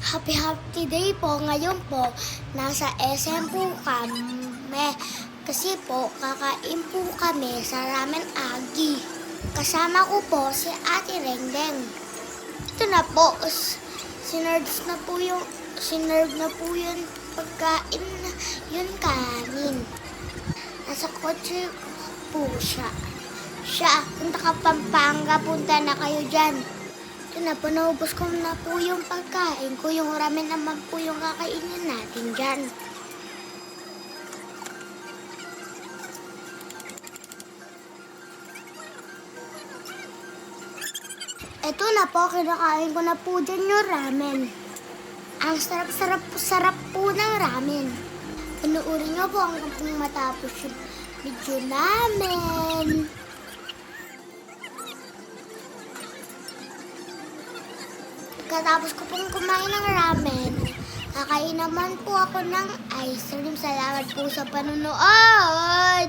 Happy day po. Ngayon po, nasa SM po kami. Kasi po, kakain po kami sa Ramen Agi. Kasama ko po si Ate Rengdeng. Ito na po, sinerve na po yung pagkain na yun kanin. Nasa kotse po siya. Punta ka Pampanga, punta na kayo dyan. Ito na po, naubos ko na po yung pagkain ko. Yung ramen naman po yung kakainin natin dyan. Ito na po, kinakain ko na po dyan yung ramen. Ang sarap po ng ramen. Panuorin nyo po hanggang pong matapos yung video namin. Pagkatapos ko pong kumain ng ramen, kakain naman po ako ng ice cream. Salamat po sa panonood!